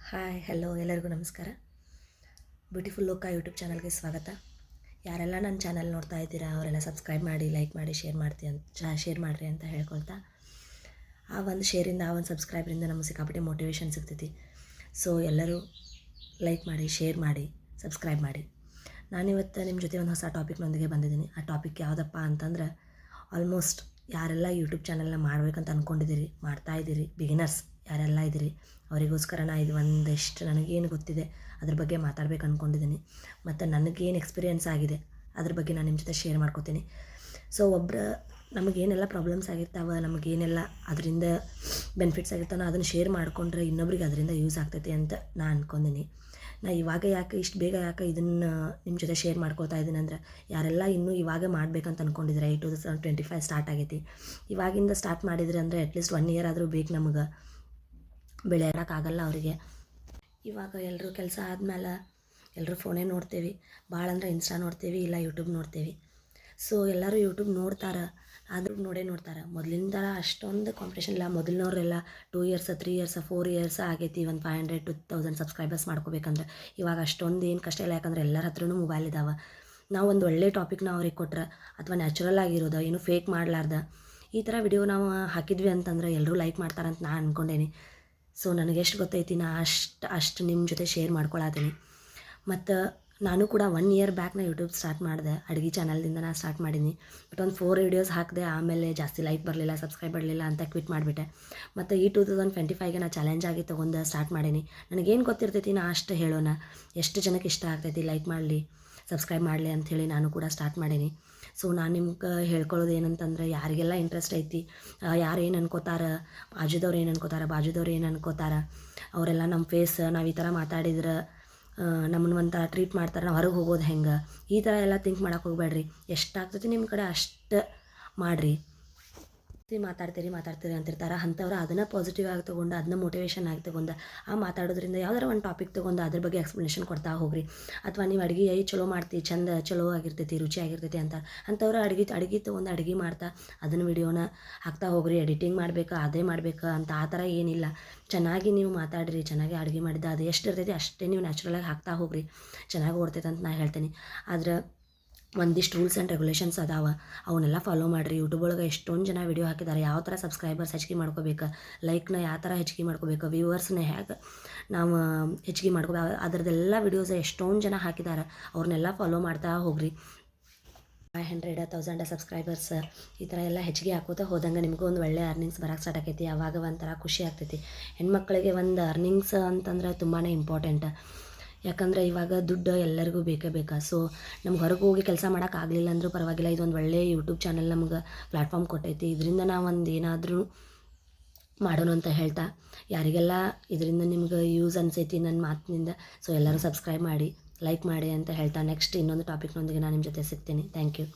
Hi hello ಎಲ್ಲರಿಗೂ ನಮಸ್ಕಾರ. Beautiful ಲೋಕ ಯೂಟ್ಯೂಬ್ ಚಾನಲ್ಗೆ ಸ್ವಾಗತ. ಯಾರೆಲ್ಲ ನನ್ನ ಚಾನಲ್ ನೋಡ್ತಾ ಇದ್ದೀರಾ ಅವರೆಲ್ಲ ಸಬ್ಸ್ಕ್ರೈಬ್ ಮಾಡಿ, ಲೈಕ್ ಮಾಡಿ, ಶೇರ್ ಮಾಡಿರಿ ಅಂತ ಹೇಳ್ಕೊಳ್ತಾ, ಆ ಒಂದು ಶೇರಿಂದ, ಆ ಒಂದು ಸಬ್ಸ್ಕ್ರೈಬ್ರಿಂದ ನಮಗೆ ಸಿಕ್ಕಾಪಟ್ಟೆ ಮೋಟಿವೇಶನ್ ಸಿಗ್ತೈತಿ. ಸೊ ಎಲ್ಲರೂ ಲೈಕ್ ಮಾಡಿ, ಶೇರ್ ಮಾಡಿ, ಸಬ್ಸ್ಕ್ರೈಬ್ ಮಾಡಿ. ನಾನಿವತ್ತು ನಿಮ್ಮ ಜೊತೆ ಒಂದು ಹೊಸ ಟಾಪಿಕ್ನೊಂದಿಗೆ ಬಂದಿದ್ದೀನಿ. ಆ ಟಾಪಿಕ್ ಯಾವುದಪ್ಪ ಅಂತಂದ್ರೆ, ಆಲ್ಮೋಸ್ಟ್ ಯಾರೆಲ್ಲ ಯೂಟ್ಯೂಬ್ ಚಾನಲ್ನ ಮಾಡ್ಬೇಕಂತ ಅಂದ್ಕೊಂಡಿದ್ದೀರಿ, ಮಾಡ್ತಾಯಿದ್ದೀರಿ, ಬಿಗಿನರ್ಸ್ ಯಾರೆಲ್ಲ ಇದ್ದೀರಿ ಅವರಿಗೋಸ್ಕರ ಇದು ಒಂದಿಷ್ಟು ನನಗೇನು ಗೊತ್ತಿದೆ ಅದ್ರ ಬಗ್ಗೆ ಮಾತಾಡ್ಬೇಕು ಅಂದ್ಕೊಂಡಿದ್ದೀನಿ. ಮತ್ತು ನನಗೇನು ಎಕ್ಸ್ಪೀರಿಯೆನ್ಸ್ ಆಗಿದೆ ಅದ್ರ ಬಗ್ಗೆ ನಾನು ನಿಮ್ಮ ಜೊತೆ ಶೇರ್ ಮಾಡ್ಕೋತೀನಿ. ಸೊ ನಮಗೇನೆಲ್ಲ ಪ್ರಾಬ್ಲಮ್ಸ್ ಆಗಿರ್ತಾವೆ, ನಮಗೇನೆಲ್ಲ ಅದರಿಂದ ಬೆನಿಫಿಟ್ಸ್ ಆಗಿರ್ತಾವೆ, ಅದನ್ನು ಶೇರ್ ಮಾಡಿಕೊಂಡ್ರೆ ಇನ್ನೊಬ್ರಿಗೆ ಅದರಿಂದ ಯೂಸ್ ಆಗ್ತೈತಿ ಅಂತ ನಾನು ಅಂದ್ಕೊಂಡಿನಿ. ಇವಾಗ ಯಾಕೆ ಇಷ್ಟು ಬೇಗ ಯಾಕೆ ಇದನ್ನು ನಿಮ್ಮ ಜೊತೆ ಶೇರ್ ಮಾಡ್ಕೊಳ್ತಾ ಇದ್ದೀನಿ ಅಂದರೆ, ಯಾರೆಲ್ಲ ಇನ್ನೂ ಇವಾಗ ಮಾಡಬೇಕಂತ ಅಂದ್ಕೊಂಡಿದ್ರೆ, 2025 ಸ್ಟಾರ್ಟ್ ಆಗೈತಿ. ಇವಾಗಿಂದ ಸ್ಟಾರ್ಟ್ ಮಾಡಿದ್ರೆ ಅಂದರೆ ಅಟ್ಲೀಸ್ಟ್ 1 ಇಯರ್ ಆದರೂ ಬೇಕು ನಮಗೆ. ಬೆಳೆ ಇರೋಕ್ಕಾಗಲ್ಲ ಅವರಿಗೆ. ಇವಾಗ ಎಲ್ಲರೂ ಕೆಲಸ ಆದಮೇಲೆ ಎಲ್ಲರೂ ಫೋನೇ ನೋಡ್ತೇವೆ, ಭಾಳ ಅಂದರೆ ಇನ್ಸ್ಟಾ ನೋಡ್ತೇವೆ, ಇಲ್ಲ ಯೂಟ್ಯೂಬ್ ನೋಡ್ತೇವೆ. ಸೊ ಎಲ್ಲರೂ ಯೂಟ್ಯೂಬ್ ಆದರೂ ನೋಡ್ತಾರೆ. ಮೊದಲಿಂದ ಅಷ್ಟೊಂದು ಕಾಂಪಿಟೇಷನ್ ಇಲ್ಲ. ಮೊದಲಿನವರೆಲ್ಲ 2 ಇಯರ್ಸ್ 3 ಇಯರ್ಸ್ 4 ಇಯರ್ಸ್ ಆಗೈತಿ ಒಂದು 500 to 1000 ಸಬ್ಸ್ಕ್ರೈಬರ್ಸ್ ಮಾಡ್ಕೋಬೇಕಂದ್ರೆ. ಇವಾಗ ಅಷ್ಟೊಂದು ಏನು ಕಷ್ಟ ಇಲ್ಲ, ಯಾಕಂದ್ರೆ ಎಲ್ಲರ ಹತ್ರನೂ ಮೊಬೈಲ್ ಇದ್ದಾವೆ. ನಾವು ಒಂದು ಒಳ್ಳೆ ಟಾಪಿಕ್ನ ಅವ್ರಿಗೆ ಕೊಟ್ರೆ, ಅಥವಾ ನ್ಯಾಚುರಲ್ ಆಗಿರೋದು, ಏನು ಫೇಕ್ ಮಾಡಲಾರ್ದ ಈ ಥರ ವಿಡಿಯೋ ನಾವು ಹಾಕಿದ್ವಿ ಅಂತಂದ್ರೆ ಎಲ್ಲರೂ ಲೈಕ್ ಮಾಡ್ತಾರಂತ ನಾನು ಅಂದ್ಕೊಂಡೇನಿ. ಸೊ ನನಗೆಷ್ಟು ಗೊತ್ತೈತಿ ನಾ ಅಷ್ಟು ನಿಮ್ಮ ಜೊತೆ ಶೇರ್ ಮಾಡ್ಕೊಳತ್ತೀನಿ. ಮತ್ತು ನಾನು ಕೂಡ 1 ಇಯರ್ ಬ್ಯಾಕ್ ಯೂಟ್ಯೂಬ್ ಸ್ಟಾರ್ಟ್ ಮಾಡಿದೆ. ಅಡುಗೆ ಚಾನಲ್ದಿಂದ ನಾನು ಸ್ಟಾರ್ಟ್ ಮಾಡೀನಿ. ಬಟ್ ಒಂದು 4 ವಿಡಿಯೋಸ್ ಹಾಕಿದೆ, ಆಮೇಲೆ ಜಾಸ್ತಿ ಲೈಕ್ ಬರಲಿಲ್ಲ, ಸಬ್ಸ್ಕ್ರೈಬ್ ಬರಲಿಲ್ಲ ಅಂತ ಕ್ವಿಟ್ ಮಾಡಿಬಿಟ್ಟೆ. ಮತ್ತು ಈ 2025ಗೆ ನಾನು ಚಾಲೆಂಜ್ ಆಗಿ ತೊಗೊಂಡು ಸ್ಟಾರ್ಟ್ ಮಾಡೀನಿ. ನನಗೇನು ಗೊತ್ತಿರ್ತೈತಿ ನಾ ಅಷ್ಟು ಹೇಳೋಣ, ಎಷ್ಟು ಜನಕ್ಕೆ ಇಷ್ಟ ಆಗ್ತೈತಿ, ಲೈಕ್ ಮಾಡಲಿ, ಸಬ್ಸ್ಕ್ರೈಬ್ ಮಾಡಲಿ ಅಂಥೇಳಿ ನಾನು ಕೂಡ ಸ್ಟಾರ್ಟ್ ಮಾಡೀನಿ. ಸೊ ನಾನು ನಿಮ್ಗೆ ಹೇಳ್ಕೊಳ್ಳೋದು ಏನಂತಂದ್ರೆ, ಯಾರಿಗೆಲ್ಲ ಇಂಟ್ರೆಸ್ಟ್ ಐತಿ, ಯಾರು ಏನು ಅನ್ಕೋತಾರೆ, ಬಾಜುದವ್ರು ಏನು ಅನ್ಕೋತಾರೆ, ಅವರೆಲ್ಲ ನಮ್ಮ ಫೇಸ್ ನಾವು ಈ ಥರ ಮಾತಾಡಿದ್ರೆ ನಮ್ಮನ್ನು ಒಂಥರ ಟ್ರೀಟ್ ಮಾಡ್ತಾರೆ, ನಾವು ಹೊರಗೆ ಹೋಗೋದು ಹೆಂಗೆ, ಈ ಥರ ಎಲ್ಲ ಥಿಂಕ್ ಮಾಡೋಕೆ ಹೋಗ್ಬೇಡ್ರಿ. ಎಷ್ಟಾಗ್ತೈತಿ ನಿಮ್ಮ ಕಡೆ ಅಷ್ಟು ಮಾಡಿರಿ. ಮಾತಾಡ್ತೀರಿ ಅಂತಿರ್ತಾರೆ ಅಂಥವ್ರು ಅದನ್ನು ಪಾಸಿಟಿವ್ ಆಗಿ ತೊಗೊಂಡು, ಅದನ್ನ ಮೋಟಿವೇಶನ್ ಆಗಿ ತೊಗೊಂಡು, ಆ ಮಾತಾಡೋದ್ರಿಂದ ಯಾವ್ದಾರ ಒಂದು ಟಾಪಿಕ್ ತೊಗೊಂಡು ಅದ್ರ ಬಗ್ಗೆ ಎಕ್ಸ್ಪ್ಲನೇಷನ್ ಕೊಡ್ತಾ ಹೋಗ್ರಿ. ಅಥವಾ ನೀವು ಅಡುಗೆ ಚಲೋ ಮಾಡ್ತೀವಿ, ಚಲೋ ಆಗಿರ್ತೈತಿ, ರುಚಿ ಆಗಿರ್ತೈತಿ ಅಂಥವ್ರು ಅಡುಗೆ ತೊಗೊಂಡು ಅಡುಗೆ ಮಾಡ್ತಾ ಅದನ್ನು ವಿಡಿಯೋನ ಹಾಕ್ತಾ ಹೋಗ್ರಿ. ಎಡಿಟಿಂಗ್ ಮಾಡಬೇಕಾ, ಅದೇ ಮಾಡಬೇಕಾ ಅಂತ ಆ ಥರ ಏನಿಲ್ಲ. ಚೆನ್ನಾಗಿ ನೀವು ಮಾತಾಡ್ರಿ, ಚೆನ್ನಾಗಿ ಅಡುಗೆ ಮಾಡಿದ್ದ ಅದು ಎಷ್ಟು ಇರ್ತೈತಿ ಅಷ್ಟೇ ನೀವು ನ್ಯಾಚುರಲಾಗಿ ಹಾಕ್ತಾ ಹೋಗ್ರಿ. ಚೆನ್ನಾಗಿ ಓಡ್ತೈತೆ ಅಂತ ನಾನು ಹೇಳ್ತೀನಿ. ಆದ್ರೆ ಒಂದಿಷ್ಟು ರೂಲ್ಸ್ ಆ್ಯಂಡ್ ರೆಗ್ಯುಲೇಷನ್ಸ್ ಅದಾವೆ, ಅವನ್ನೆಲ್ಲ ಫಾಲೋ ಮಾಡಿರಿ. ಯೂಟ್ಯೂಬ್ ಒಳಗೆ ಎಷ್ಟೊಂದು ಜನ ವೀಡಿಯೋ ಹಾಕಿದ್ದಾರೆ, ಯಾವ ಥರ ಸಬ್ಸ್ಕ್ರೈಬರ್ಸ್ ಹೆಚ್ಚಿಗೆ ಮಾಡ್ಕೋಬೇಕು, ಲೈಕ್ನ ಯಾವ ಥರ ಹೆಚ್ಚಿಗೆ ಮಾಡ್ಕೋಬೇಕು, ವ್ಯೂವರ್ಸ್ನ ಹೇಗೆ ನಾವು ಹೆಚ್ಚಿಗೆ ಮಾಡ್ಕೋಬೇಕು, ಅದರದ್ದೆಲ್ಲ ವೀಡಿಯೋಸ್ ಎಷ್ಟೊಂದು ಜನ ಹಾಕಿದ್ದಾರೆ. ಅವ್ರನ್ನೆಲ್ಲ ಫಾಲೋ ಮಾಡ್ತಾ ಹೋಗ್ರಿ. 500 1000 ಸಬ್ಸ್ಕ್ರೈಬರ್ಸ್ ಈ ಥರ ಎಲ್ಲ ಹೆಚ್ಚಿಗೆ ಹಾಕೋತಾ ಹೋದಂಗೆ ನಿಮಗೂ ಒಂದು ಒಳ್ಳೆ ಅರ್ನಿಂಗ್ಸ್ ಬರೋಕ್ಕೆ ಸ್ಟಾರ್ಟ್ ಆಕೈತಿ. ಆವಾಗ ಒಂಥರ ಖುಷಿ ಆಗ್ತೈತಿ. ಹೆಣ್ಮಕ್ಳಿಗೆ ಒಂದು ಅರ್ನಿಂಗ್ಸ್ ಅಂತಂದ್ರೆ ತುಂಬಾ ಇಂಪಾರ್ಟೆಂಟ್. ಯಾಕಂದರೆ ಇವಾಗ ದುಡ್ಡು ಎಲ್ಲರಿಗೂ ಬೇಕೇ ಬೇಕಾ. ಸೊ ನಮ್ಗೆ ಹೊರಗೆ ಹೋಗಿ ಕೆಲಸ ಮಾಡೋಕ್ಕಾಗಲಿಲ್ಲ ಅಂದರೂ ಪರವಾಗಿಲ್ಲ, ಇದೊಂದು ಒಳ್ಳೆ ಯೂಟ್ಯೂಬ್ ಚಾನಲ್ ನಮ್ಗೆ ಪ್ಲ್ಯಾಟ್ಫಾರ್ಮ್ ಕೊಟ್ಟೈತಿ. ಇದರಿಂದ ನಾವೊಂದು ಏನಾದರೂ ಮಾಡೋಣ ಅಂತ ಹೇಳ್ತಾ, ಯಾರಿಗೆಲ್ಲ ಇದರಿಂದ ನಿಮ್ಗೆ ಯೂಸ್ ಅನಿಸೈತಿ ನನ್ನ ಮಾತಿನಿಂದ, ಸೊ ಎಲ್ಲರೂ ಸಬ್ಸ್ಕ್ರೈಬ್ ಮಾಡಿ, ಲೈಕ್ ಮಾಡಿ ಅಂತ ಹೇಳ್ತಾ, ನೆಕ್ಸ್ಟ್ ಇನ್ನೊಂದು ಟಾಪಿಕ್ನೊಂದಿಗೆ ನಾನು ನಿಮ್ಮ ಜೊತೆ ಸಿಗ್ತೀನಿ. Thank you.